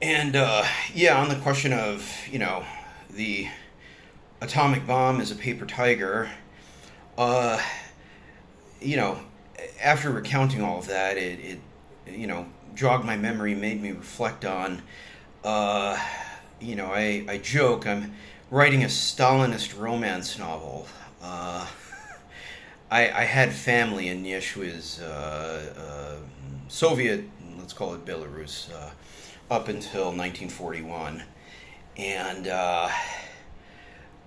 And yeah, on the question of, the atomic bomb is a paper tiger, uh, you know, after recounting all of that, it jogged my memory, made me reflect on, uh, I joke I'm writing a Stalinist romance novel. Uh, I had family in Yeshua's Soviet, let's call it Belarus, up until 1941. And uh,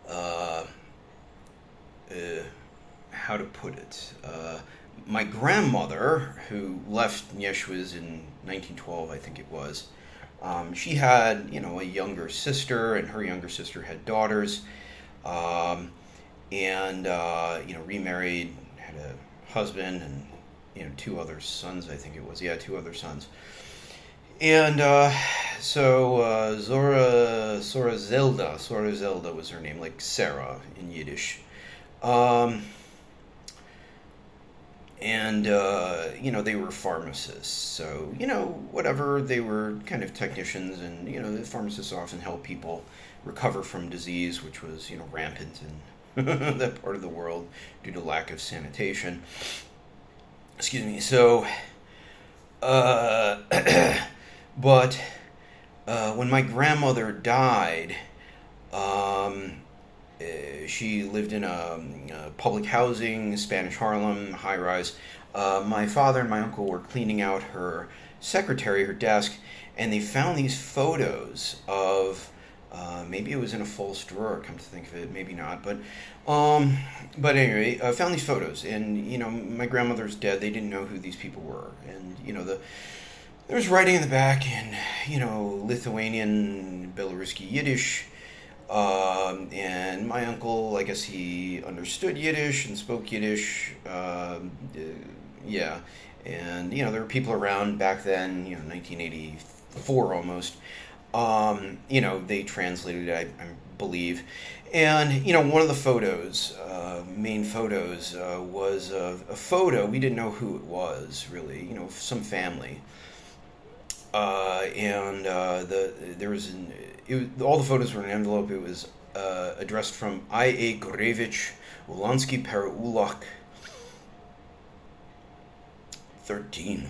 uh, how to put it? My grandmother, who left Yeshua's in 1912, I think it was, she had, a younger sister, and her younger sister had daughters. Um, and remarried, had a husband, and two other sons. I think it was, yeah, two other sons. And Sora Zelda was her name, like Sarah in Yiddish. Um, and they were pharmacists, so whatever, they were kind of technicians, and the pharmacists often help people recover from disease, which was rampant in that part of the world due to lack of sanitation. Excuse me. So uh but when my grandmother died, um she lived in a public housing, Spanish Harlem, high rise. My father and my uncle were cleaning out her secretary, her desk, and they found these photos of. Maybe it was in a false drawer. Come to think of it, maybe not. Um, but anyway, I found these photos, and my grandmother's dead. They didn't know who these people were, and there was writing in the back in Lithuanian, Belaruski Yiddish. And my uncle, I guess he understood Yiddish and spoke Yiddish. Yeah, and there were people around back then, 1984 almost. They translated it, I believe. And one of the photos, main photos, was a photo. We didn't know who it was really. Some family. And there was all the photos were in an envelope. It was addressed from I.A. Gorevich, Ulansky Pereulach, 13,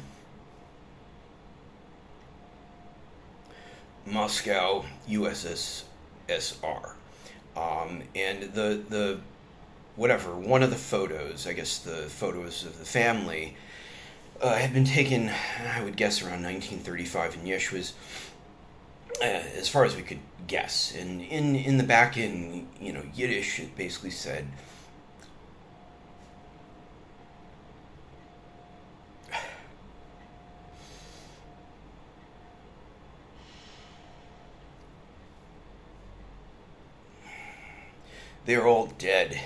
Moscow, USSR. And the whatever, one of the photos, I guess the photos of the family, had been taken, I would guess, around 1935 in Yeshua's, as far as we could guess. And in the back in Yiddish, it basically said, "They're all dead.